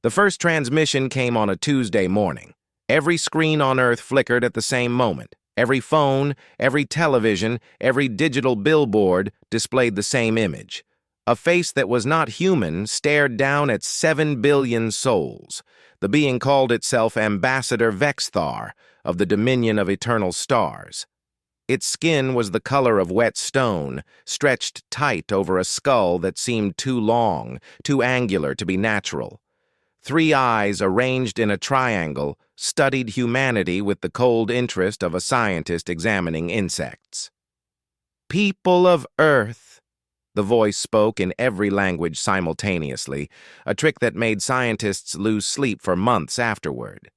The first transmission came on a Tuesday morning. Every screen on Earth flickered at the same moment. Every phone, every television, every digital billboard displayed the same image. A face that was not human stared down at 7 billion souls. The being called itself Ambassador Vexthar of the Dominion of Eternal Stars. Its skin was the color of wet stone, stretched tight over a skull that seemed too long, too angular to be natural. 3 eyes arranged in a triangle studied humanity with the cold interest of a scientist examining insects. "People of Earth," the voice spoke in every language simultaneously, a trick that made scientists lose sleep for months afterward.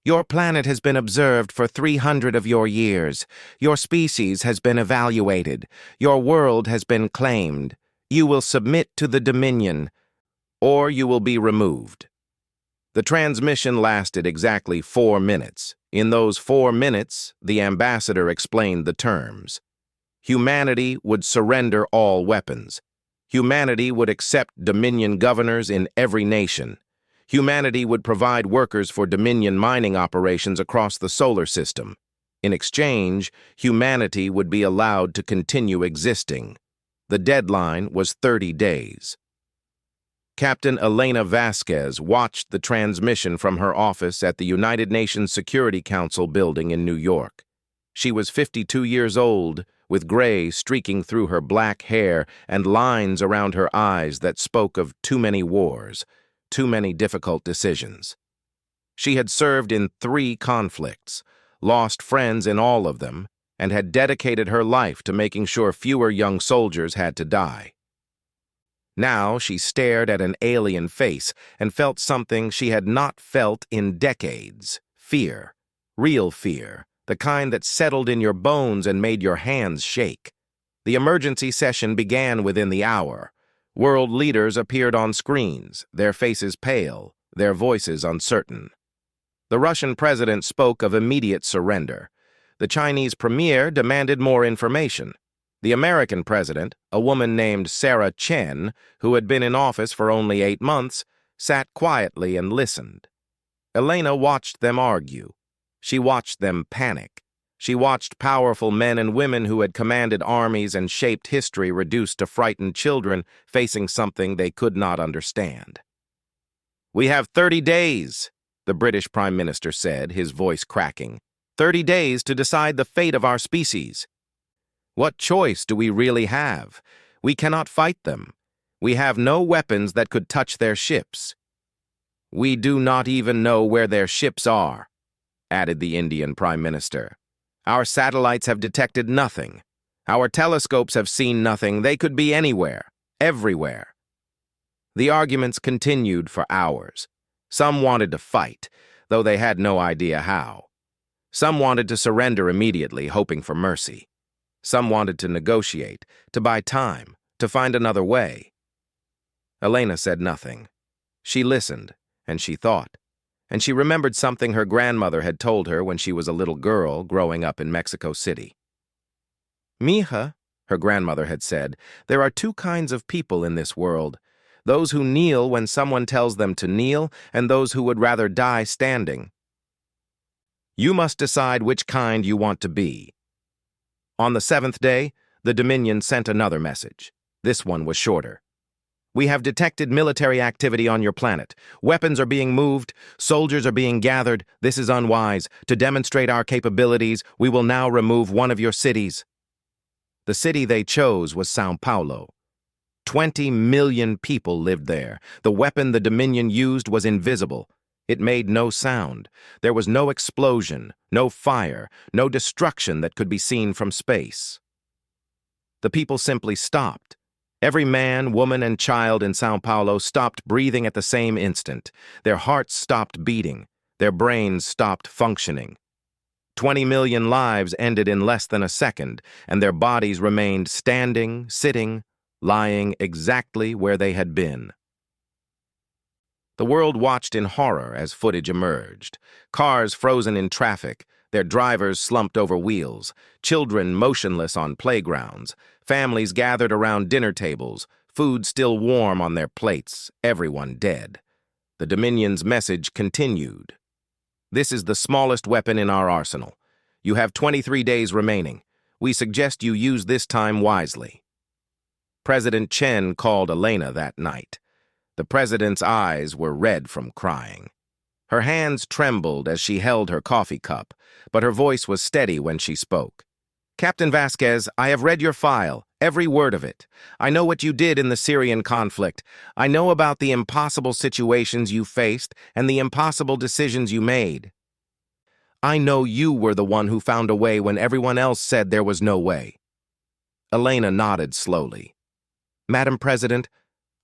"Your planet has been observed for 300 of your years. Your species has been evaluated. Your world has been claimed. You will submit to the Dominion, or you will be removed." The transmission lasted exactly 4 minutes. In those 4 minutes, the ambassador explained the terms. Humanity would surrender all weapons. Humanity would accept Dominion governors in every nation. Humanity would provide workers for Dominion mining operations across the solar system. In exchange, humanity would be allowed to continue existing. The deadline was 30 days. Captain Elena Vasquez watched the transmission from her office at the United Nations Security Council building in New York. She was 52 years old, with gray streaking through her black hair and lines around her eyes that spoke of too many wars, too many difficult decisions. She had served in 3 conflicts, lost friends in all of them, and had dedicated her life to making sure fewer young soldiers had to die. Now she stared at an alien face and felt something she had not felt in decades. Fear. Real fear. The kind that settled in your bones and made your hands shake. The emergency session began within the hour. World leaders appeared on screens, their faces pale, their voices uncertain. The Russian president spoke of immediate surrender. The Chinese premier demanded more information. The American president, a woman named Sarah Chen, who had been in office for only 8 months, sat quietly and listened. Elena watched them argue. She watched them panic. She watched powerful men and women who had commanded armies and shaped history reduced to frightened children facing something they could not understand. "We have 30 days, the British Prime Minister said, his voice cracking. 30 days to decide the fate of our species. What choice do we really have? We cannot fight them. We have no weapons that could touch their ships. We do not even know where their ships are," added the Indian Prime Minister. "Our satellites have detected nothing. Our telescopes have seen nothing. They could be anywhere, everywhere." The arguments continued for hours. Some wanted to fight, though they had no idea how. Some wanted to surrender immediately, hoping for mercy. Some wanted to negotiate, to buy time, to find another way. Elena said nothing. She listened, and she thought. And she remembered something her grandmother had told her when she was a little girl growing up in Mexico City. "Mija," her grandmother had said, "there are 2 kinds of people in this world. Those who kneel when someone tells them to kneel, and those who would rather die standing. You must decide which kind you want to be." On the 7th day, the Dominion sent another message. This one was shorter. "We have detected military activity on your planet. Weapons are being moved. Soldiers are being gathered. This is unwise. To demonstrate our capabilities, we will now remove one of your cities." The city they chose was São Paulo. 20 million people lived there. The weapon the Dominion used was invisible. It made no sound. There was no explosion, no fire, no destruction that could be seen from space. The people simply stopped. Every man, woman, and child in São Paulo stopped breathing at the same instant. Their hearts stopped beating. Their brains stopped functioning. 20 million lives ended in less than a second, and their bodies remained standing, sitting, lying exactly where they had been. The world watched in horror as footage emerged. Cars frozen in traffic, their drivers slumped over wheels, children motionless on playgrounds, families gathered around dinner tables, food still warm on their plates, everyone dead. The Dominion's message continued. This is the smallest weapon in our arsenal. You have 23 days remaining. We suggest you use this time wisely. President Chen called Elena that night. The president's eyes were red from crying. Her hands trembled as she held her coffee cup, but her voice was steady when she spoke. Captain Vasquez, I have read your file, every word of it. I know what you did in the Syrian conflict. I know about the impossible situations you faced and the impossible decisions you made. I know you were the one who found a way when everyone else said there was no way. Elena nodded slowly. Madam President,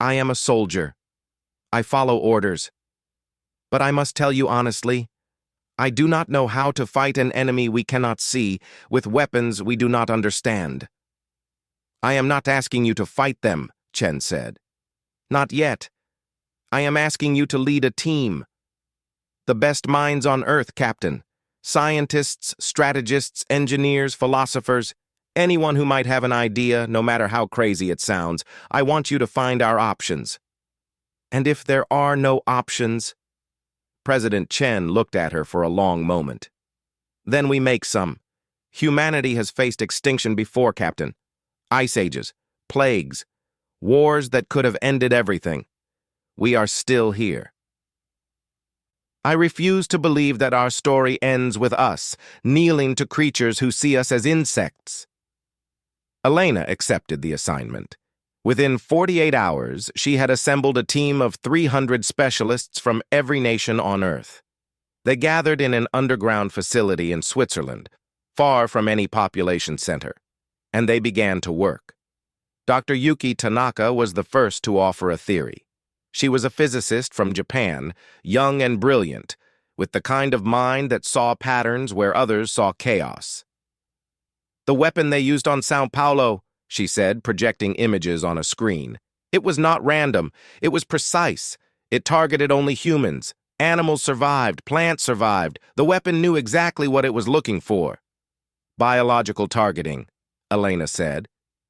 I am a soldier. I follow orders. But I must tell you honestly, I do not know how to fight an enemy we cannot see with weapons we do not understand. I am not asking you to fight them, Chen said. Not yet. I am asking you to lead a team. The best minds on Earth, Captain. Scientists, strategists, engineers, philosophers, anyone who might have an idea, no matter how crazy it sounds. I want you to find our options. And if there are no options? President Chen looked at her for a long moment. Then we make some. Humanity has faced extinction before, Captain. Ice ages, plagues, wars that could have ended everything. We are still here. I refuse to believe that our story ends with us, kneeling to creatures who see us as insects. Elena accepted the assignment. Within 48 hours, she had assembled a team of 300 specialists from every nation on Earth. They gathered in an underground facility in Switzerland, far from any population center, and they began to work. Dr. Yuki Tanaka was the first to offer a theory. She was a physicist from Japan, young and brilliant, with the kind of mind that saw patterns where others saw chaos. The weapon they used on Sao Paulo, she said, projecting images on a screen. It was not random. It was precise. It targeted only humans. Animals survived. Plants survived. The weapon knew exactly what it was looking for. Biological targeting, Elena said.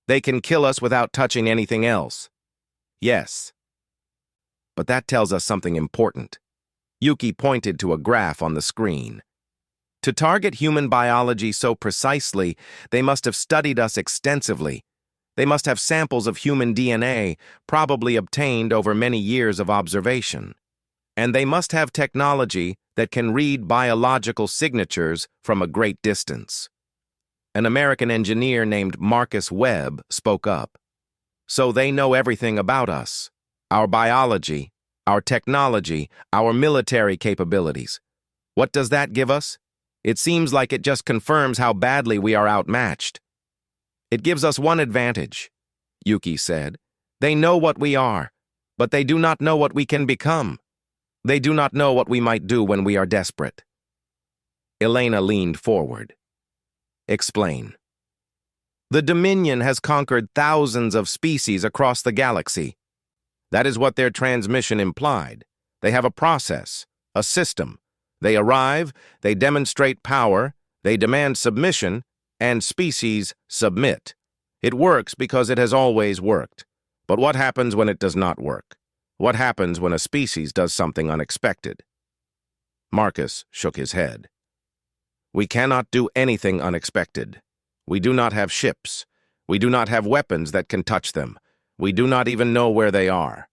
They can kill us without touching anything else. Yes. But that tells us something important. Yuki pointed to a graph on the screen. To target human biology so precisely, they must have studied us extensively. They must have samples of human DNA, probably obtained over many years of observation. And they must have technology that can read biological signatures from a great distance. An American engineer named Marcus Webb spoke up. So they know everything about us, our biology, our technology, our military capabilities. What does that give us? It seems like it just confirms how badly we are outmatched. It gives us one advantage, Yuki said. They know what we are, but they do not know what we can become. They do not know what we might do when we are desperate. Elena leaned forward. Explain. The Dominion has conquered thousands of species across the galaxy. That is what their transmission implied. They have a process, a system. They arrive, they demonstrate power, they demand submission, and species submit. It works because it has always worked. But what happens when it does not work? What happens when a species does something unexpected? Marcus shook his head. We cannot do anything unexpected. We do not have ships. We do not have weapons that can touch them. We do not even know where they are.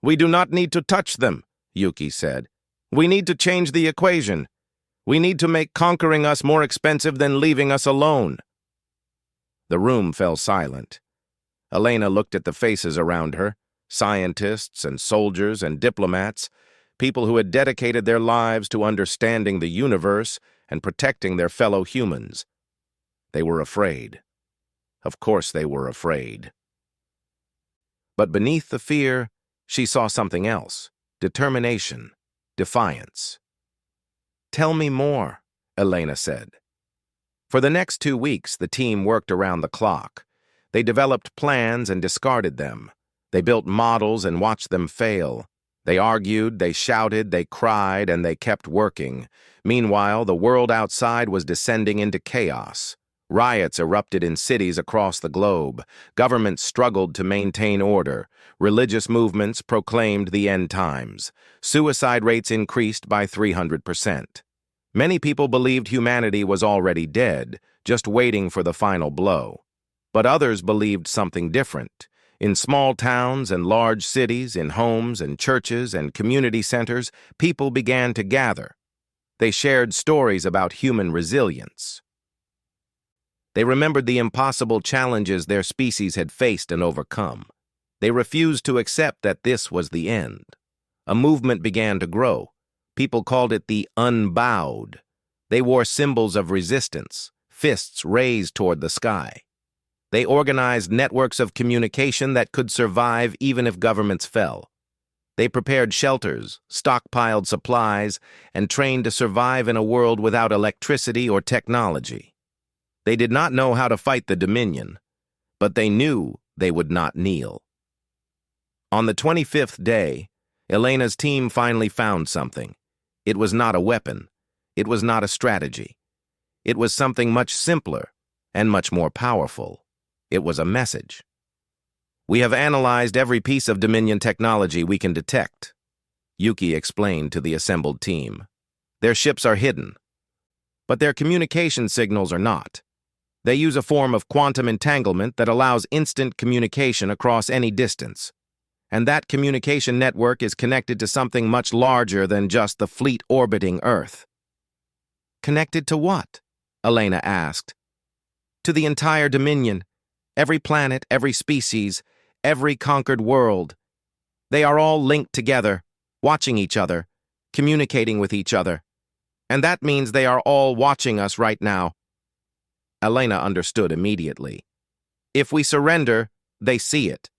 We do not need to touch them, Yuki said. We need to change the equation. We need to make conquering us more expensive than leaving us alone. The room fell silent. Elena looked at the faces around her, scientists and soldiers and diplomats, people who had dedicated their lives to understanding the universe and protecting their fellow humans. They were afraid. Of course they were afraid. But beneath the fear, she saw something else, determination. Defiance. Tell me more, Elena said. For the next 2 weeks, the team worked around the clock. They developed plans and discarded them. They built models and watched them fail. They argued, they shouted, they cried, and they kept working. Meanwhile, the world outside was descending into chaos. Riots erupted in cities across the globe. Governments struggled to maintain order. Religious movements proclaimed the end times. Suicide rates increased by 300%. Many people believed humanity was already dead, just waiting for the final blow. But others believed something different. In small towns and large cities, in homes and churches and community centers, people began to gather. They shared stories about human resilience. They remembered the impossible challenges their species had faced and overcome. They refused to accept that this was the end. A movement began to grow. People called it the unbowed. They wore symbols of resistance, fists raised toward the sky. They organized networks of communication that could survive even if governments fell. They prepared shelters, stockpiled supplies, and trained to survive in a world without electricity or technology. They did not know how to fight the Dominion, but they knew they would not kneel. On the 25th day, Elena's team finally found something. It was not a weapon. It was not a strategy. It was something much simpler and much more powerful. It was a message. "We have analyzed every piece of Dominion technology we can detect," Yuki explained to the assembled team. "Their ships are hidden, but their communication signals are not. They use a form of quantum entanglement that allows instant communication across any distance. And that communication network is connected to something much larger than just the fleet orbiting Earth." "Connected to what?" Elena asked. "To the entire Dominion. Every planet, every species, every conquered world. They are all linked together, watching each other, communicating with each other. And that means they are all watching us right now." Elena understood immediately. If we surrender, they see it.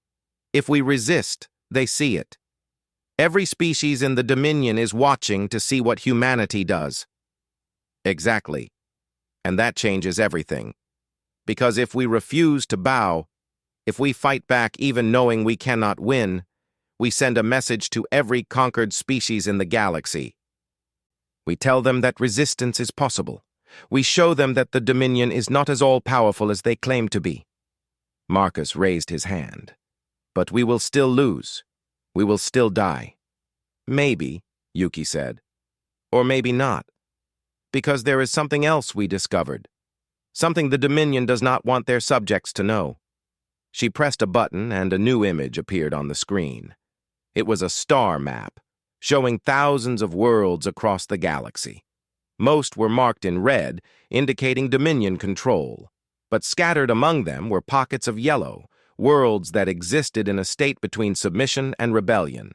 If we resist, they see it. Every species in the Dominion is watching to see what humanity does. Exactly. And that changes everything. Because if we refuse to bow, if we fight back even knowing we cannot win, we send a message to every conquered species in the galaxy. We tell them that resistance is possible. We show them that the Dominion is not as all-powerful as they claim to be. Marcus raised his hand. "But we will still lose. We will still die." "Maybe," Yuki said. "Or maybe not. Because there is something else we discovered. Something the Dominion does not want their subjects to know." She pressed a button and a new image appeared on the screen. It was a star map, showing thousands of worlds across the galaxy. Most were marked in red, indicating Dominion control. But scattered among them were pockets of yellow, worlds that existed in a state between submission and rebellion.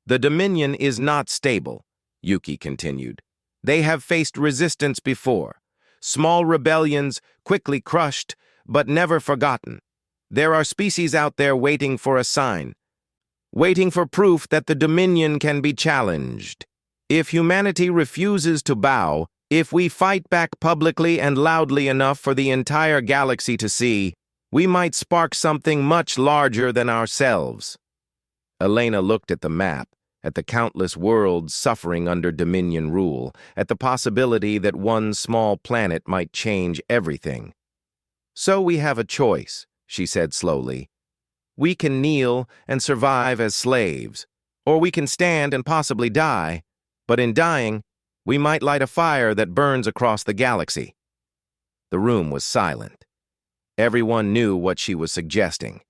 "The Dominion is not stable," Yuki continued. "They have faced resistance before. Small rebellions, quickly crushed, but never forgotten. There are species out there waiting for a sign, waiting for proof that the Dominion can be challenged. If humanity refuses to bow, if we fight back publicly and loudly enough for the entire galaxy to see, we might spark something much larger than ourselves." Elena looked at the map, at the countless worlds suffering under Dominion rule, at the possibility that one small planet might change everything. "So we have a choice," she said slowly. "We can kneel and survive as slaves, or we can stand and possibly die. But in dying, we might light a fire that burns across the galaxy." The room was silent. Everyone knew what she was suggesting.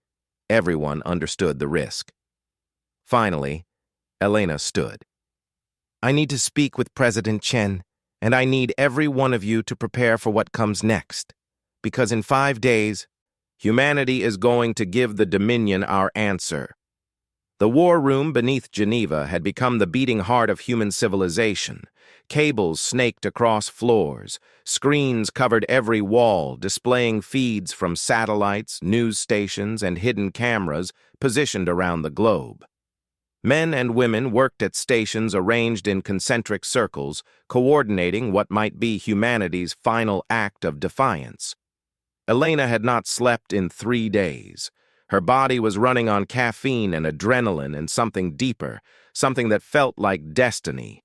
Everyone understood the risk. Finally, Elena stood. "I need to speak with President Chen, and I need every one of you to prepare for what comes next. Because in 5 days, humanity is going to give the Dominion our answer." The war room beneath Geneva had become the beating heart of human civilization. Cables snaked across floors. Screens covered every wall, displaying feeds from satellites, news stations, and hidden cameras positioned around the globe. Men and women worked at stations arranged in concentric circles, coordinating what might be humanity's final act of defiance. Elena had not slept in 3 days. Her body was running on caffeine and adrenaline and something deeper, something that felt like destiny.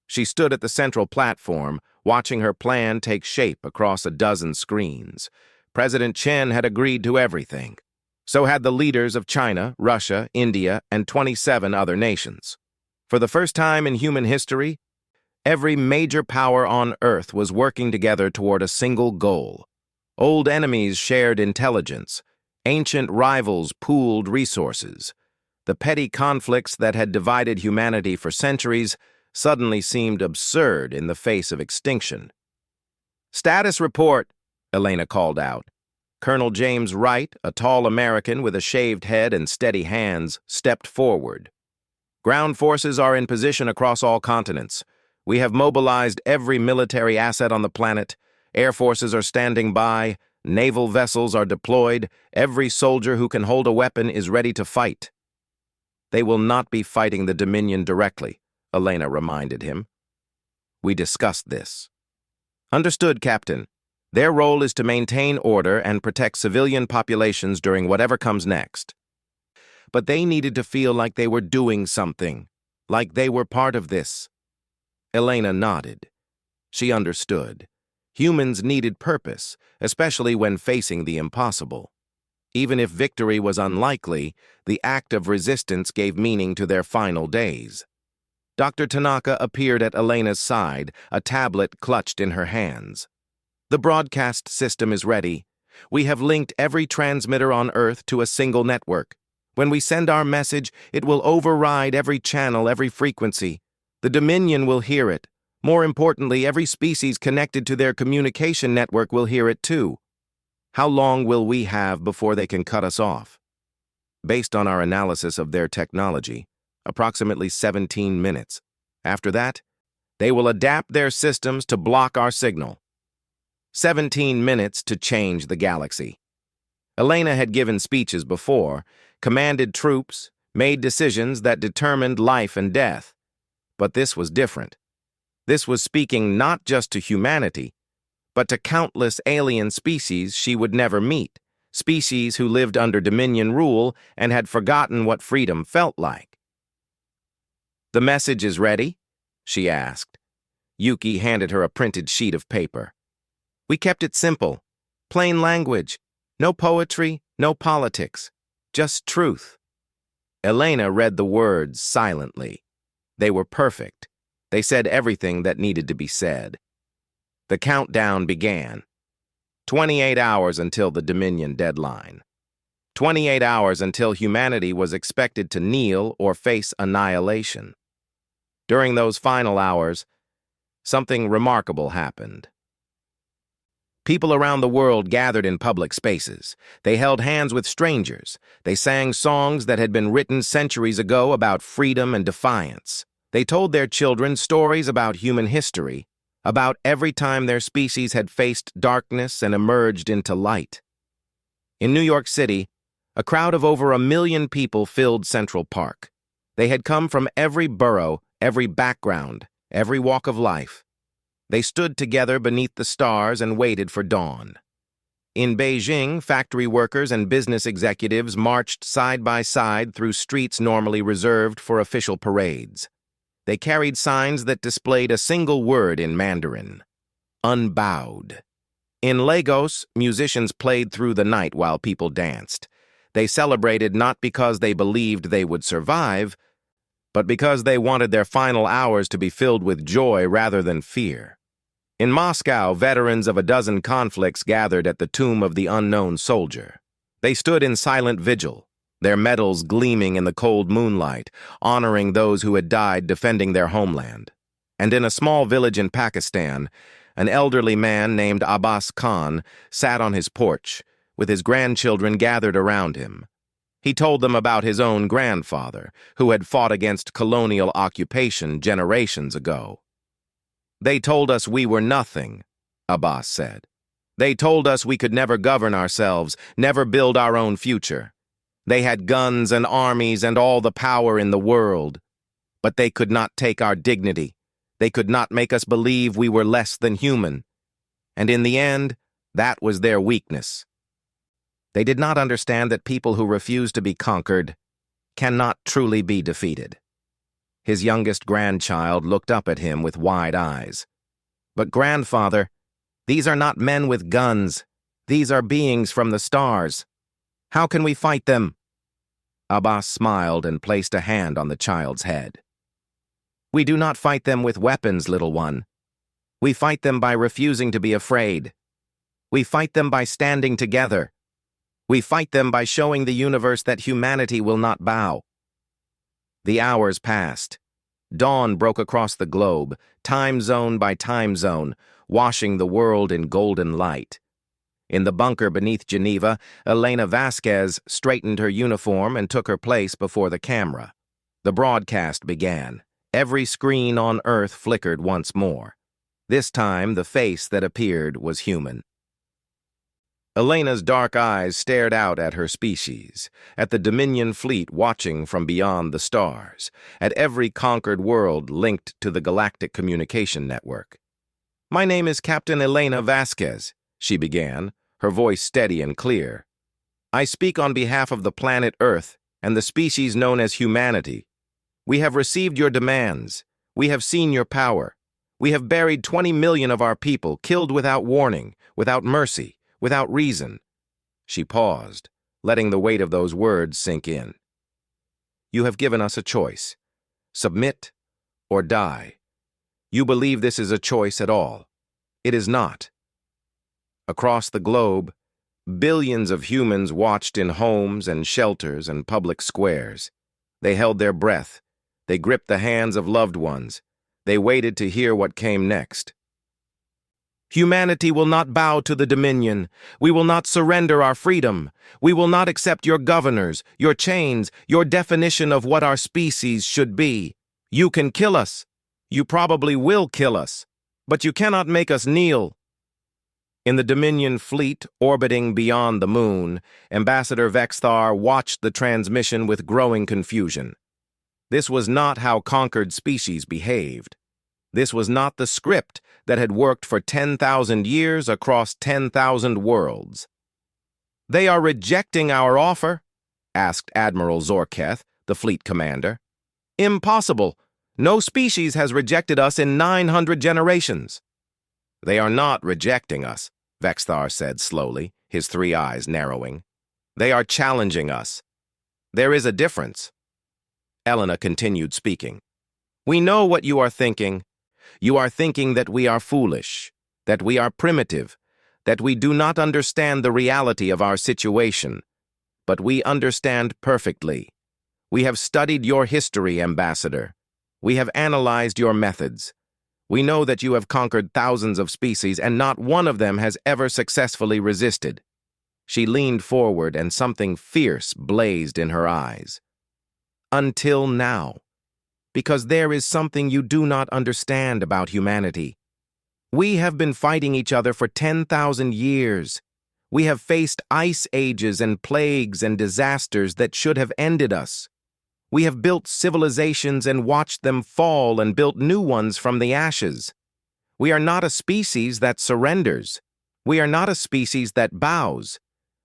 She stood at the central platform, watching her plan take shape across a dozen screens. President Chen had agreed to everything. So had the leaders of China, Russia, India, and 27 other nations. For the first time in human history, every major power on Earth was working together toward a single goal. Old enemies shared intelligence. Ancient rivals pooled resources. The petty conflicts that had divided humanity for centuries suddenly seemed absurd in the face of extinction. "Status report," Elena called out. Colonel James Wright, a tall American with a shaved head and steady hands, stepped forward. "Ground forces are in position across all continents. We have mobilized every military asset on the planet. Air forces are standing by. Naval vessels are deployed. Every soldier who can hold a weapon is ready to fight." "They will not be fighting the Dominion directly," Elena reminded him. "We discussed this." "Understood, Captain. Their role is to maintain order and protect civilian populations during whatever comes next." But they needed to feel like they were doing something, like they were part of this. Elena nodded. She understood. Humans needed purpose, especially when facing the impossible. Even if victory was unlikely, the act of resistance gave meaning to their final days. Dr. Tanaka appeared at Elena's side, a tablet clutched in her hands. "The broadcast system is ready. We have linked every transmitter on Earth to a single network. When we send our message, it will override every channel, every frequency. The Dominion will hear it. More importantly, every species connected to their communication network will hear it too. How long will we have before they can cut us off?" "Based on our analysis of their technology, approximately 17 minutes. After that, they will adapt their systems to block our signal." 17 minutes to change the galaxy. Elena had given speeches before, commanded troops, made decisions that determined life and death. But this was different. This was speaking not just to humanity, but to countless alien species she would never meet, species who lived under Dominion rule and had forgotten what freedom felt like. "The message is ready?" she asked. Yuki handed her a printed sheet of paper. "We kept it simple, plain language, no poetry, no politics, just truth." Elena read the words silently. They were perfect. They said everything that needed to be said. The countdown began. 28 hours until the Dominion deadline. 28 hours until humanity was expected to kneel or face annihilation. During those final hours, something remarkable happened. People around the world gathered in public spaces. They held hands with strangers. They sang songs that had been written centuries ago about freedom and defiance. They told their children stories about human history, about every time their species had faced darkness and emerged into light. In New York City, a crowd of over 1 million people filled Central Park. They had come from every borough, every background, every walk of life. They stood together beneath the stars and waited for dawn. In Beijing, factory workers and business executives marched side by side through streets normally reserved for official parades. They carried signs that displayed a single word in Mandarin: unbowed. In Lagos, musicians played through the night while people danced. They celebrated not because they believed they would survive, but because they wanted their final hours to be filled with joy rather than fear. In Moscow, veterans of a dozen conflicts gathered at the tomb of the unknown soldier. They stood in silent vigil, their medals gleaming in the cold moonlight, honoring those who had died defending their homeland. And in a small village in Pakistan, an elderly man named Abbas Khan sat on his porch, with his grandchildren gathered around him. He told them about his own grandfather, who had fought against colonial occupation generations ago. "They told us we were nothing," Abbas said. "They told us we could never govern ourselves, never build our own future. They had guns and armies and all the power in the world. But they could not take our dignity. They could not make us believe we were less than human. And in the end, that was their weakness." They did not understand that people who refuse to be conquered cannot truly be defeated. His youngest grandchild looked up at him with wide eyes. "But grandfather, these are not men with guns. These are beings from the stars. How can we fight them?" Abbas smiled and placed a hand on the child's head. "We do not fight them with weapons, little one. We fight them by refusing to be afraid. We fight them by standing together. We fight them by showing the universe that humanity will not bow." The hours passed. Dawn broke across the globe, time zone by time zone, washing the world in golden light. In the bunker beneath Geneva, Elena Vasquez straightened her uniform and took her place before the camera. The broadcast began. Every screen on Earth flickered once more. This time, the face that appeared was human. Elena's dark eyes stared out at her species, at the Dominion fleet watching from beyond the stars, at every conquered world linked to the galactic communication network. "My name is Captain Elena Vasquez," she began, her voice steady and clear. "I speak on behalf of the planet Earth and the species known as humanity. We have received your demands. We have seen your power. We have buried 20 million of our people, killed without warning, without mercy, without reason." She paused, letting the weight of those words sink in. "You have given us a choice. Submit or die. You believe this is a choice at all. It is not." Across the globe, billions of humans watched in homes and shelters and public squares. They held their breath. They gripped the hands of loved ones. They waited to hear what came next. "Humanity will not bow to the Dominion. We will not surrender our freedom. We will not accept your governors, your chains, your definition of what our species should be. You can kill us. You probably will kill us. But you cannot make us kneel." In the Dominion fleet orbiting beyond the moon, Ambassador Vexthar watched the transmission with growing confusion. This was not how conquered species behaved. This was not the script that had worked for 10,000 years across 10,000 worlds. "They are rejecting our offer?" asked Admiral Zorketh, the fleet commander. "Impossible. No species has rejected us in 900 generations." "They are not rejecting us," Vexthar said slowly, his three eyes narrowing. "They are challenging us. There is a difference." Elena continued speaking. "We know what you are thinking. You are thinking that we are foolish, that we are primitive, that we do not understand the reality of our situation. But we understand perfectly. We have studied your history, Ambassador. We have analyzed your methods. We know that you have conquered thousands of species, and not one of them has ever successfully resisted." She leaned forward, and something fierce blazed in her eyes. "Until now. Because there is something you do not understand about humanity. We have been fighting each other for 10,000 years. We have faced ice ages and plagues and disasters that should have ended us. We have built civilizations and watched them fall and built new ones from the ashes. We are not a species that surrenders. We are not a species that bows.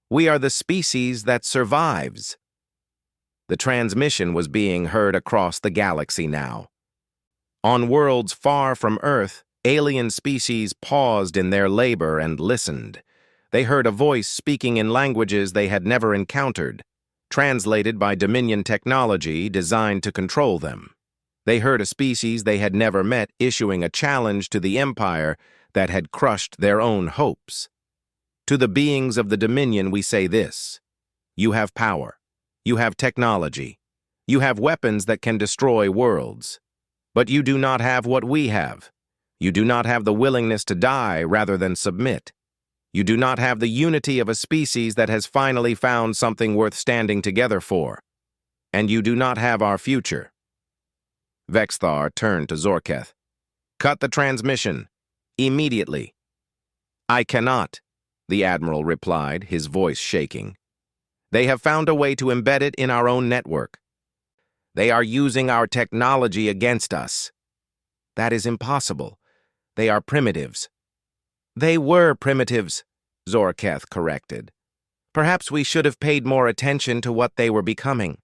We are the species that survives." The transmission was being heard across the galaxy now. On worlds far from Earth, alien species paused in their labor and listened. They heard a voice speaking in languages they had never encountered, translated by Dominion technology designed to control them. They heard a species they had never met issuing a challenge to the Empire that had crushed their own hopes. To the beings of the Dominion we say this: you have power. You have technology. You have weapons that can destroy worlds. But you do not have what we have. You do not have the willingness to die rather than submit. You do not have the unity of a species that has finally found something worth standing together for. And you do not have our future." Vexthar turned to Zorketh. "Cut the transmission. Immediately." "I cannot," the Admiral replied, his voice shaking. "They have found a way to embed it in our own network. They are using our technology against us." "That is impossible. They are primitives." "They were primitives," Zorketh corrected. "Perhaps we should have paid more attention to what they were becoming."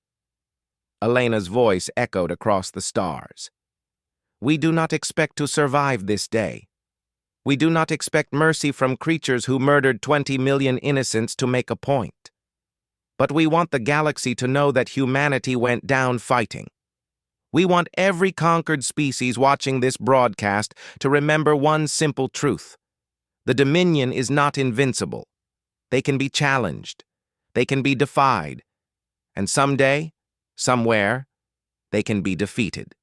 Elena's voice echoed across the stars. "We do not expect to survive this day. We do not expect mercy from creatures who murdered 20 million innocents to make a point. But we want the galaxy to know that humanity went down fighting. We want every conquered species watching this broadcast to remember one simple truth. The Dominion is not invincible. They can be challenged. They can be defied. And someday, somewhere, they can be defeated."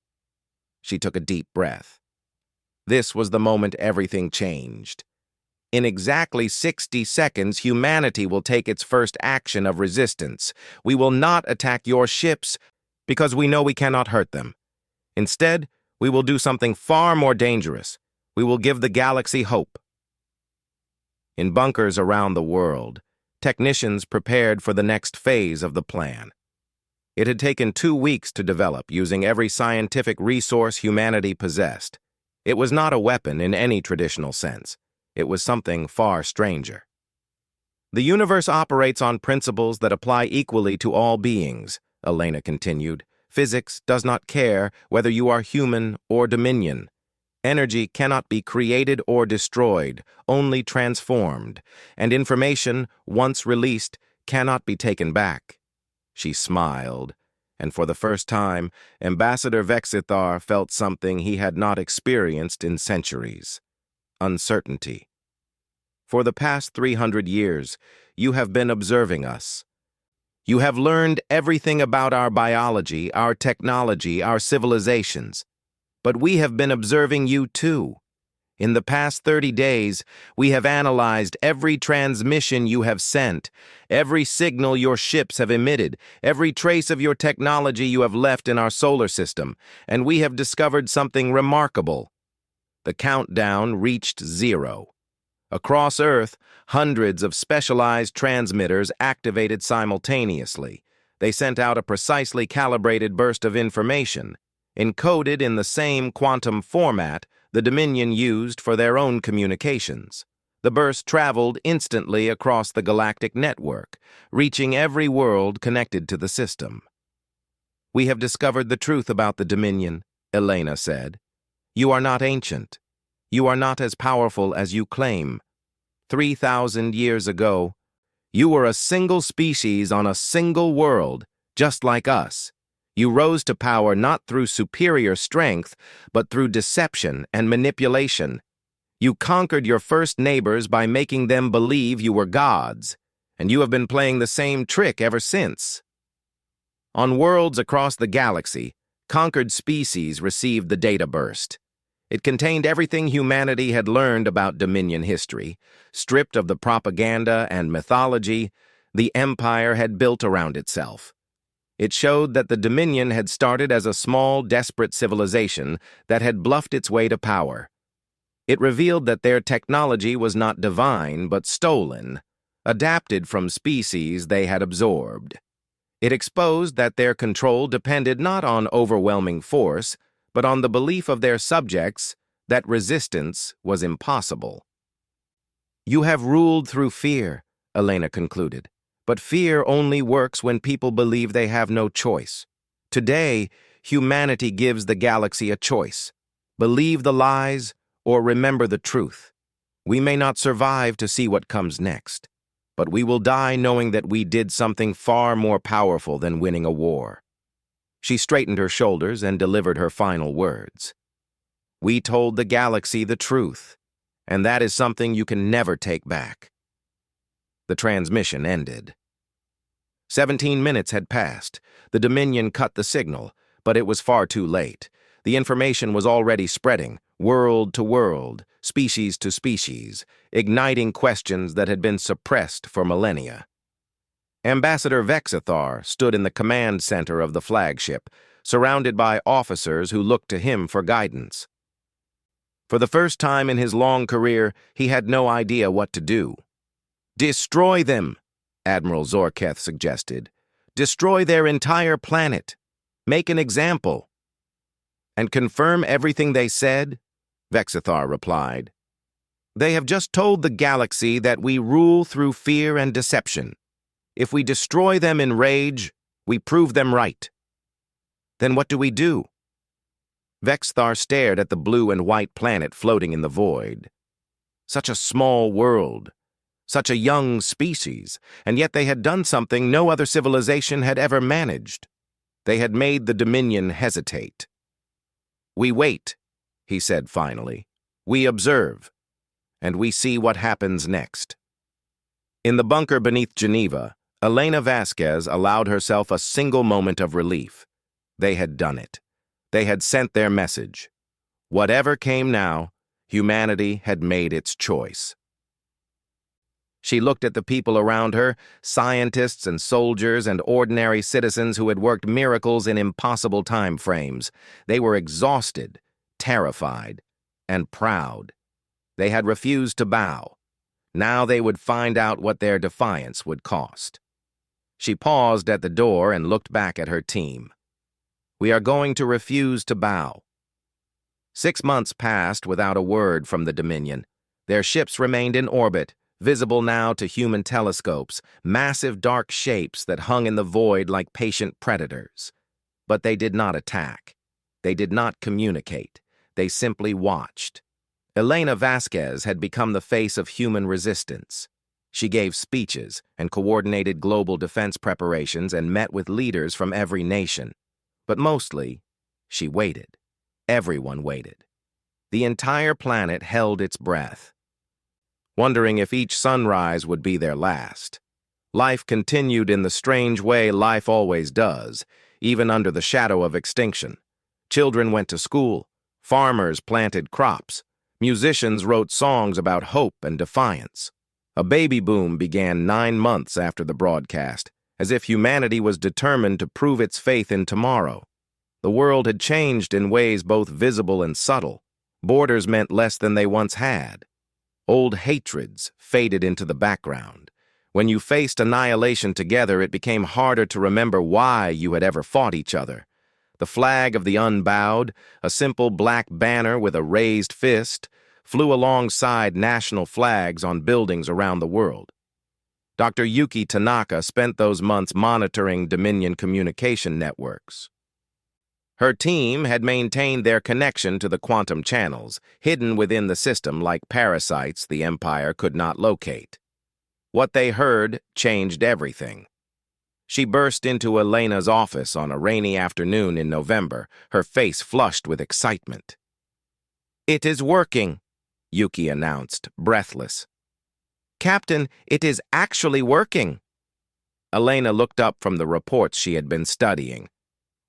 She took a deep breath. This was the moment everything changed. In exactly 60 seconds, humanity will take its first action of resistance. We will not attack your ships because we know we cannot hurt them. Instead, we will do something far more dangerous. We will give the galaxy hope. In bunkers around the world, technicians prepared for the next phase of the plan. It had taken 2 weeks to develop using every scientific resource humanity possessed. It was not a weapon in any traditional sense. It was something far stranger. "The universe operates on principles that apply equally to all beings," Elena continued. "Physics does not care whether you are human or Dominion. Energy cannot be created or destroyed, only transformed, and information, once released, cannot be taken back." She smiled, and for the first time, Ambassador Vexithar felt something he had not experienced in centuries: uncertainty. "For the past 300 years, you have been observing us. You have learned everything about our biology, our technology, our civilizations. But we have been observing you too. In the past 30 days, we have analyzed every transmission you have sent, every signal your ships have emitted, every trace of your technology you have left in our solar system, and we have discovered something remarkable." The countdown reached 0. Across Earth, hundreds of specialized transmitters activated simultaneously. They sent out a precisely calibrated burst of information, encoded in the same quantum format the Dominion used for their own communications. The burst traveled instantly across the galactic network, reaching every world connected to the system. "We have discovered the truth about the Dominion," Elena said. "You are not ancient. You are not as powerful as you claim. 3,000 years ago, you were a single species on a single world, just like us. You rose to power not through superior strength, but through deception and manipulation. You conquered your first neighbors by making them believe you were gods, and you have been playing the same trick ever since. On worlds across the galaxy, conquered species received the data burst. It contained everything humanity had learned about Dominion history. Stripped of the propaganda and mythology the Empire had built around itself. It showed that the Dominion had started as a small, desperate civilization that had bluffed its way to power. It revealed that their technology was not divine, but stolen, adapted from species they had absorbed. It exposed that their control depended not on overwhelming force, but on the belief of their subjects that resistance was impossible. "You have ruled through fear," Elena concluded. "But fear only works when people believe they have no choice. Today, humanity gives the galaxy a choice. Believe the lies or remember the truth. We may not survive to see what comes next, but we will die knowing that we did something far more powerful than winning a war." She straightened her shoulders and delivered her final words. "We told the galaxy the truth, and that is something you can never take back." The transmission ended. 17 minutes had passed. The Dominion cut the signal, but it was far too late. The information was already spreading, world to world, species to species, igniting questions that had been suppressed for millennia. Ambassador Vexithar stood in the command center of the flagship, surrounded by officers who looked to him for guidance. For the first time in his long career, he had no idea what to do. "Destroy them," Admiral Zorketh suggested. "Destroy their entire planet. Make an example." "And confirm everything they said?" Vexithar replied. "They have just told the galaxy that we rule through fear and deception. If we destroy them in rage, we prove them right." Then what do we do? Vexthar stared at the blue and white planet floating in the void. Such a small world, such a young species, and yet they had done something no other civilization had ever managed. They had made the Dominion hesitate. "We wait," he said finally. "We observe, and we see what happens next." In the bunker beneath Geneva, Elena Vasquez allowed herself a single moment of relief. They had done it. They had sent their message. Whatever came now, humanity had made its choice. She looked at the people around her, scientists and soldiers and ordinary citizens who had worked miracles in impossible time frames. They were exhausted, terrified, and proud. They had refused to bow. Now they would find out what their defiance would cost. She paused at the door and looked back at her team. "We are going to refuse to bow." 6 months passed without a word from the Dominion. Their ships remained in orbit, visible now to human telescopes, massive dark shapes that hung in the void like patient predators. But they did not attack. They did not communicate. They simply watched. Elena Vasquez had become the face of human resistance. She gave speeches and coordinated global defense preparations and met with leaders from every nation. But mostly, she waited. Everyone waited. The entire planet held its breath, wondering if each sunrise would be their last. Life continued in the strange way life always does, even under the shadow of extinction. Children went to school, farmers planted crops, musicians wrote songs about hope and defiance. A baby boom began 9 months after the broadcast, as if humanity was determined to prove its faith in tomorrow. The world had changed in ways both visible and subtle. Borders meant less than they once had. Old hatreds faded into the background. When you faced annihilation together, it became harder to remember why you had ever fought each other. The flag of the unbowed, a simple black banner with a raised fist, flew alongside national flags on buildings around the world. Dr. Yuki Tanaka spent those months monitoring Dominion communication networks. Her team had maintained their connection to the quantum channels, hidden within the system like parasites the Empire could not locate. What they heard changed everything. She burst into Elena's office on a rainy afternoon in November, her face flushed with excitement. "It is working," Yuki announced, breathless. "Captain, it is actually working." Elena looked up from the reports she had been studying.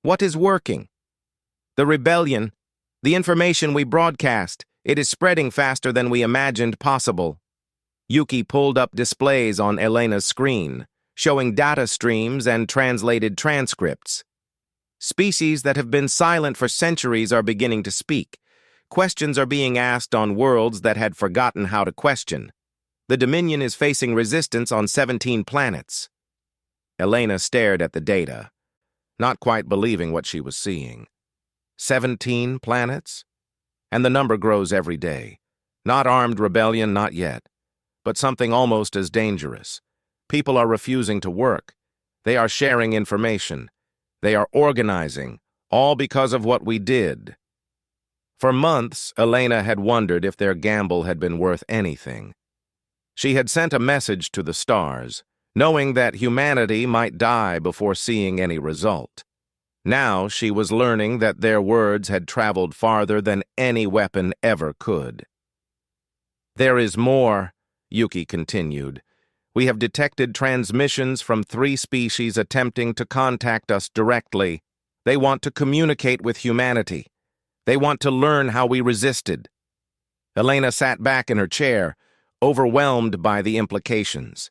"What is working?" "The rebellion. The information we broadcast. It is spreading faster than we imagined possible." Yuki pulled up displays on Elena's screen, showing data streams and translated transcripts. Species that have been silent for centuries are beginning to speak. Questions are being asked on worlds that had forgotten how to question. The Dominion is facing resistance on 17 planets. Elena stared at the data, not quite believing what she was seeing. 17 planets? And the number grows every day. Not armed rebellion, not yet, but something almost as dangerous. People are refusing to work. They are sharing information. They are organizing, all because of what we did. For months, Elena had wondered if their gamble had been worth anything. She had sent a message to the stars, knowing that humanity might die before seeing any result. Now she was learning that their words had traveled farther than any weapon ever could. "There is more," Yuki continued. "We have detected transmissions from 3 species attempting to contact us directly. They want to communicate with humanity. They want to learn how we resisted." Elena sat back in her chair, overwhelmed by the implications.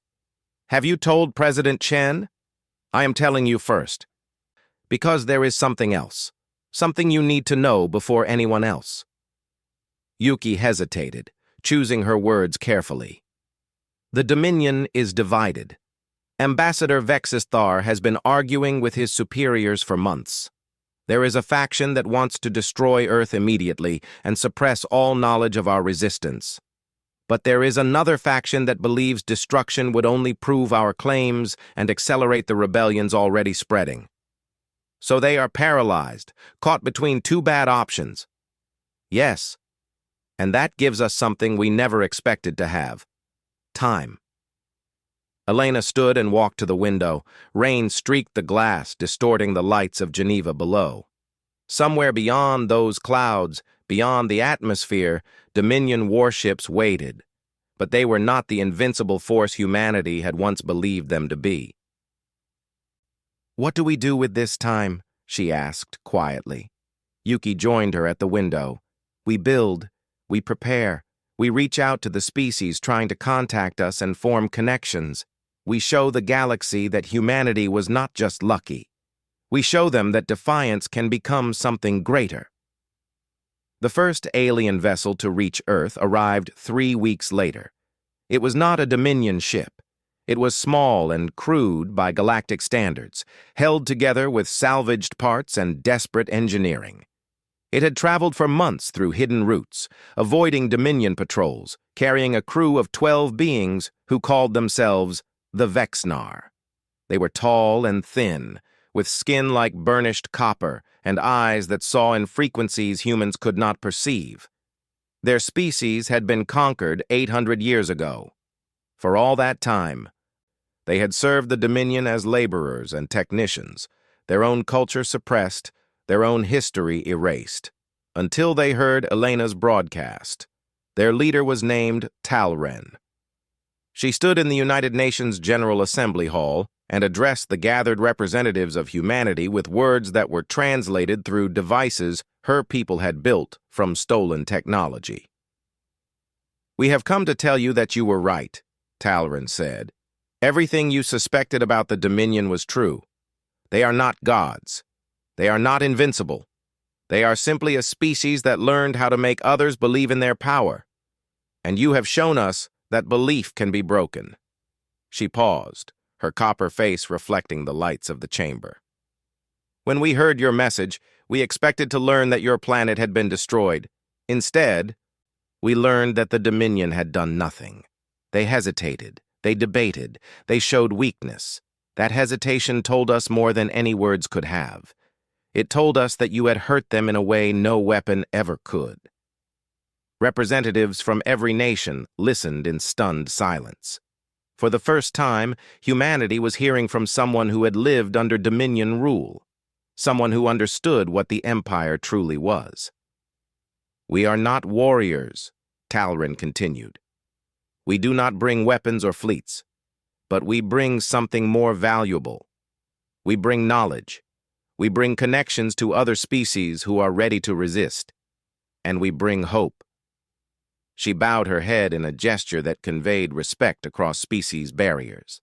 "Have you told President Chen?" "I am telling you first. Because there is something else. Something you need to know before anyone else." Yuki hesitated, choosing her words carefully. "The Dominion is divided. Ambassador Vexthar has been arguing with his superiors for months. There is a faction that wants to destroy Earth immediately and suppress all knowledge of our resistance. But there is another faction that believes destruction would only prove our claims and accelerate the rebellions already spreading. So they are paralyzed, caught between two bad options. Yes, and that gives us something we never expected to have. Time. Elena stood and walked to the window. Rain streaked the glass, distorting the lights of Geneva below. Somewhere beyond those clouds, beyond the atmosphere, Dominion warships waited. But they were not the invincible force humanity had once believed them to be. "What do we do with this time?" she asked quietly. Yuki joined her at the window. "We build, we prepare, we reach out to the species trying to contact us and form connections. We show the galaxy that humanity was not just lucky. We show them that defiance can become something greater." The first alien vessel to reach Earth arrived 3 weeks later. It was not a Dominion ship. It was small and crude by galactic standards, held together with salvaged parts and desperate engineering. It had traveled for months through hidden routes, avoiding Dominion patrols, carrying a crew of 12 beings who called themselves the Vexnar. They were tall and thin, with skin like burnished copper and eyes that saw in frequencies humans could not perceive. Their species had been conquered 800 years ago. For all that time, they had served the Dominion as laborers and technicians, their own culture suppressed, their own history erased, until they heard Elena's broadcast. Their leader was named Talren. She stood in the United Nations General Assembly Hall and addressed the gathered representatives of humanity with words that were translated through devices her people had built from stolen technology. "We have come to tell you that you were right," Talren said. "Everything you suspected about the Dominion was true. They are not gods. They are not invincible. They are simply a species that learned how to make others believe in their power. And you have shown us that belief can be broken." She paused, her copper face reflecting the lights of the chamber. "When we heard your message, we expected to learn that your planet had been destroyed. Instead, we learned that the Dominion had done nothing. They hesitated, they debated, they showed weakness. That hesitation told us more than any words could have. It told us that you had hurt them in a way no weapon ever could." Representatives from every nation listened in stunned silence. For the first time, humanity was hearing from someone who had lived under Dominion rule, someone who understood what the Empire truly was. "We are not warriors," Talren continued. "We do not bring weapons or fleets, but we bring something more valuable. We bring knowledge. We bring connections to other species who are ready to resist. And we bring hope." She bowed her head in a gesture that conveyed respect across species barriers.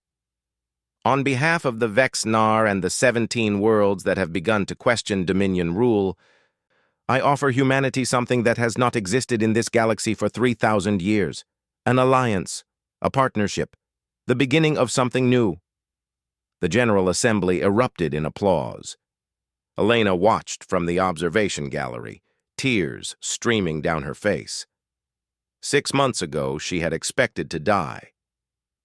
"On behalf of the Vexnar and the 17 worlds that have begun to question Dominion rule, I offer humanity something that has not existed in this galaxy for 3,000 years. An alliance, a partnership, the beginning of something new." The General Assembly erupted in applause. Elena watched from the observation gallery, tears streaming down her face. 6 months ago, she had expected to die.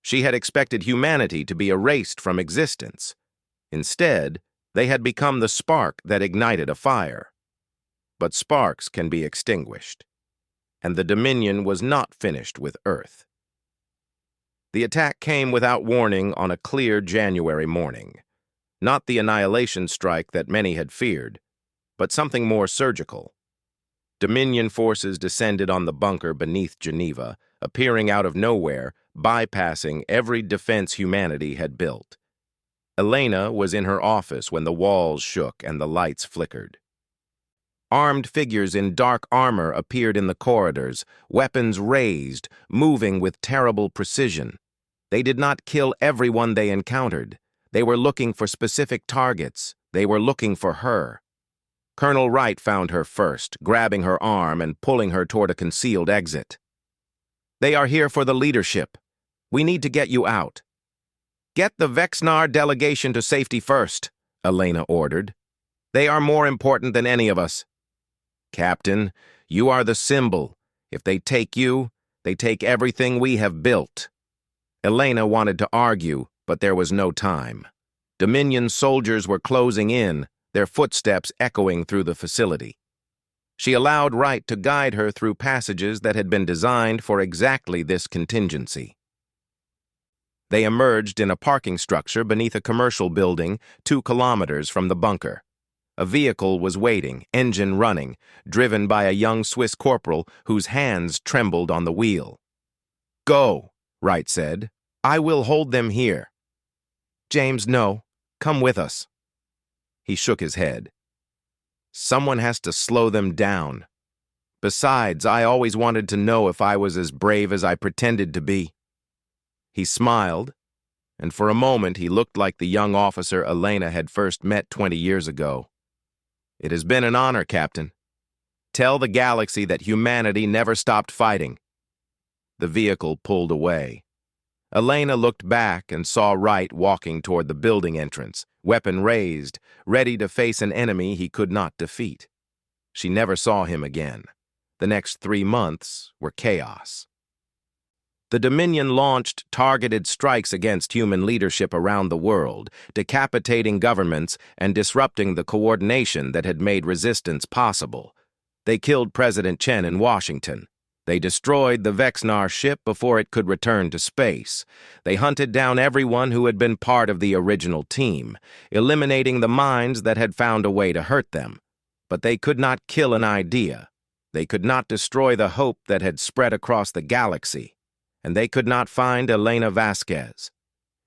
She had expected humanity to be erased from existence. Instead, they had become the spark that ignited a fire. But sparks can be extinguished, and the Dominion was not finished with Earth. The attack came without warning on a clear January morning. Not the annihilation strike that many had feared, but something more surgical. Dominion forces descended on the bunker beneath Geneva, appearing out of nowhere, bypassing every defense humanity had built. Elena was in her office when the walls shook and the lights flickered. Armed figures in dark armor appeared in the corridors, weapons raised, moving with terrible precision. They did not kill everyone they encountered. They were looking for specific targets. They were looking for her. Colonel Wright found her first, grabbing her arm and pulling her toward a concealed exit. "They are here for the leadership. We need to get you out." "Get the Vexnar delegation to safety first," Elena ordered. "They are more important than any of us." "Captain, you are the symbol. If they take you, they take everything we have built." Elena wanted to argue, but there was no time. Dominion soldiers were closing in. their footsteps echoing through the facility. She allowed Wright to guide her through passages that had been designed for exactly this contingency. They emerged in a parking structure beneath a commercial building 2 kilometers from the bunker. A vehicle was waiting, engine running, driven by a young Swiss corporal whose hands trembled on the wheel. "Go," Wright said. "I will hold them here." "James, no. Come with us." He shook his head. "Someone has to slow them down. Besides, I always wanted to know if I was as brave as I pretended to be." He smiled, and for a moment he looked like the young officer Elena had first met 20 years ago. "It has been an honor, Captain. Tell the galaxy that humanity never stopped fighting." The vehicle pulled away. Elena looked back and saw Wright walking toward the building entrance, weapon raised, ready to face an enemy he could not defeat. She never saw him again. The next 3 months were chaos. The Dominion launched targeted strikes against human leadership around the world, decapitating governments and disrupting the coordination that had made resistance possible. They killed President Chen in Washington. They destroyed the Vexnar ship before it could return to space. They hunted down everyone who had been part of the original team, eliminating the minds that had found a way to hurt them. But they could not kill an idea. They could not destroy the hope that had spread across the galaxy. And they could not find Elena Vasquez.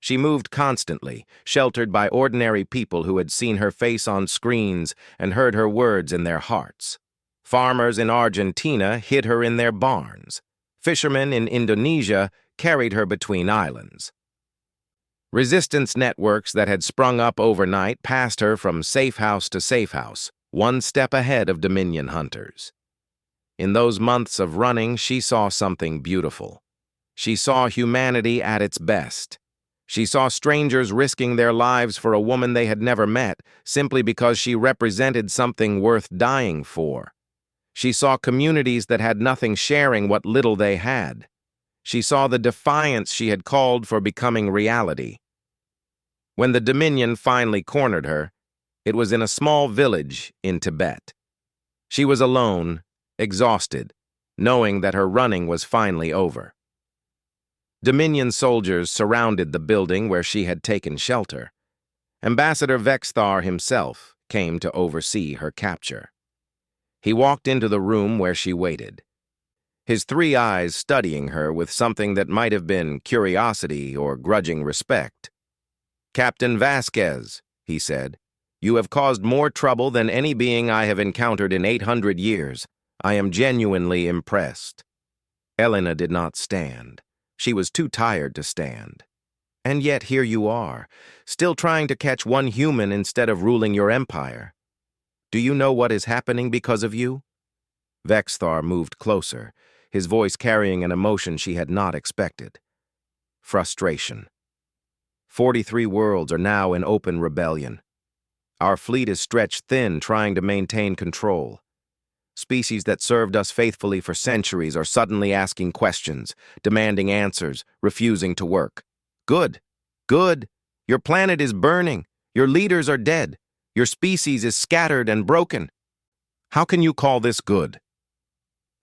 She moved constantly, sheltered by ordinary people who had seen her face on screens and heard her words in their hearts. Farmers in Argentina hid her in their barns. Fishermen in Indonesia carried her between islands. Resistance networks that had sprung up overnight passed her from safe house to safe house, one step ahead of Dominion hunters. In those months of running, she saw something beautiful. She saw humanity at its best. She saw strangers risking their lives for a woman they had never met simply because she represented something worth dying for. She saw communities that had nothing sharing what little they had. She saw the defiance she had called for becoming reality. When the Dominion finally cornered her, it was in a small village in Tibet. She was alone, exhausted, knowing that her running was finally over. Dominion soldiers surrounded the building where she had taken shelter. Ambassador Vexthar himself came to oversee her capture. He walked into the room where she waited, his 3 eyes studying her with something that might have been curiosity or grudging respect. "Captain Vasquez," he said, "you have caused more trouble than any being I have encountered in 800 years. I am genuinely impressed." Elena did not stand. She was too tired to stand. "And yet here you are, still trying to catch one human instead of ruling your empire. Do you know what is happening because of you?" Vexthar moved closer, his voice carrying an emotion she had not expected. Frustration. 43 worlds are now in open rebellion. Our fleet is stretched thin trying to maintain control. Species that served us faithfully for centuries are suddenly asking questions, demanding answers, refusing to work. Good. Good. Your planet is burning. Your leaders are dead. Your species is scattered and broken. How can you call this good?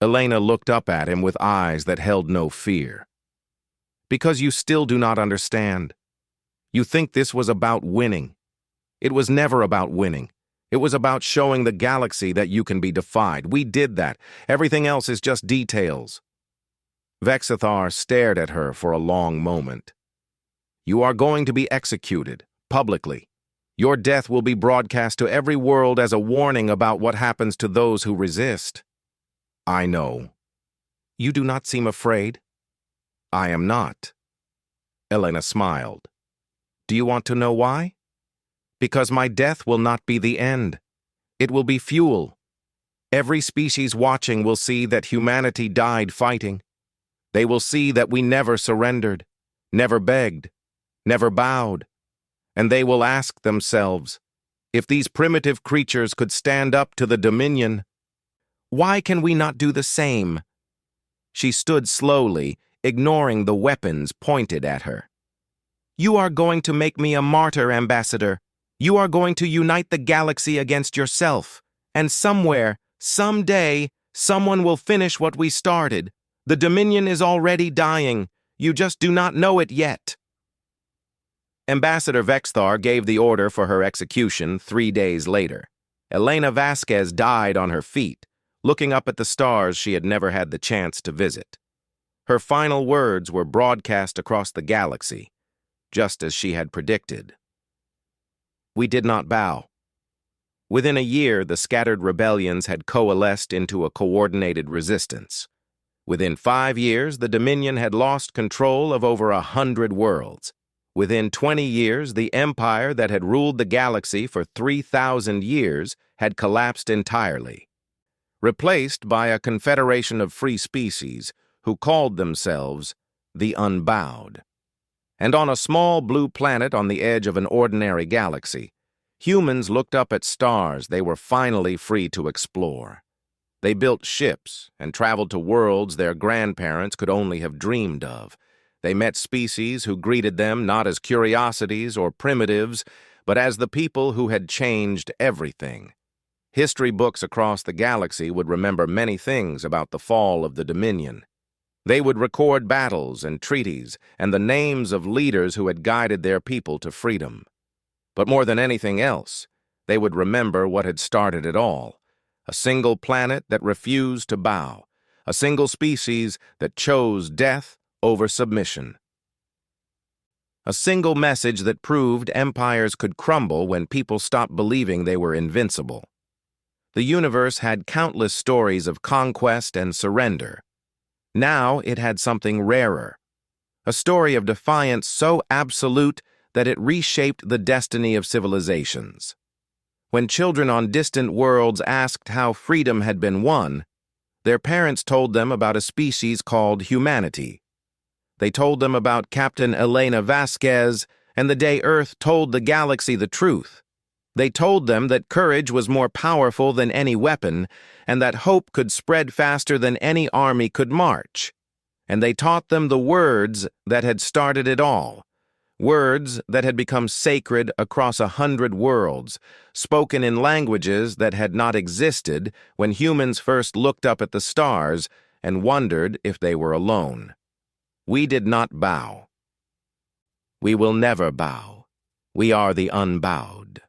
Elena looked up at him with eyes that held no fear. Because you still do not understand. You think this was about winning. It was never about winning. It was about showing the galaxy that you can be defied. We did that. Everything else is just details. Vexithar stared at her for a long moment. You are going to be executed, publicly. Your death will be broadcast to every world as a warning about what happens to those who resist. I know. You do not seem afraid. I am not. Elena smiled. Do you want to know why? Because my death will not be the end. It will be fuel. Every species watching will see that humanity died fighting. They will see that we never surrendered, never begged, never bowed. And they will ask themselves, if these primitive creatures could stand up to the Dominion, why can we not do the same? She stood slowly, ignoring the weapons pointed at her. You are going to make me a martyr, Ambassador. You are going to unite the galaxy against yourself, and somewhere, someday, someone will finish what we started. The Dominion is already dying. You just do not know it yet." Ambassador Vexthar gave the order for her execution 3 days later. Elena Vasquez died on her feet, looking up at the stars she had never had the chance to visit. Her final words were broadcast across the galaxy, just as she had predicted. We did not bow. Within a year, the scattered rebellions had coalesced into a coordinated resistance. Within 5 years, the Dominion had lost control of over 100 worlds. Within 20 years, the empire that had ruled the galaxy for 3,000 years had collapsed entirely, replaced by a confederation of free species who called themselves the Unbowed. And on a small blue planet on the edge of an ordinary galaxy, humans looked up at stars they were finally free to explore. They built ships and traveled to worlds their grandparents could only have dreamed of. They met species who greeted them not as curiosities or primitives, but as the people who had changed everything. History books across the galaxy would remember many things about the fall of the Dominion. They would record battles and treaties and the names of leaders who had guided their people to freedom. But more than anything else, they would remember what had started it all: a single planet that refused to bow, a single species that chose death over submission. A single message that proved empires could crumble when people stopped believing they were invincible. The universe had countless stories of conquest and surrender. Now it had something rarer, a story of defiance so absolute that it reshaped the destiny of civilizations. When children on distant worlds asked how freedom had been won, their parents told them about a species called humanity. They told them about Captain Elena Vasquez and the day Earth told the galaxy the truth. They told them that courage was more powerful than any weapon and that hope could spread faster than any army could march. And they taught them the words that had started it all, words that had become sacred across 100 worlds, spoken in languages that had not existed when humans first looked up at the stars and wondered if they were alone. We did not bow. We will never bow. We are the unbowed.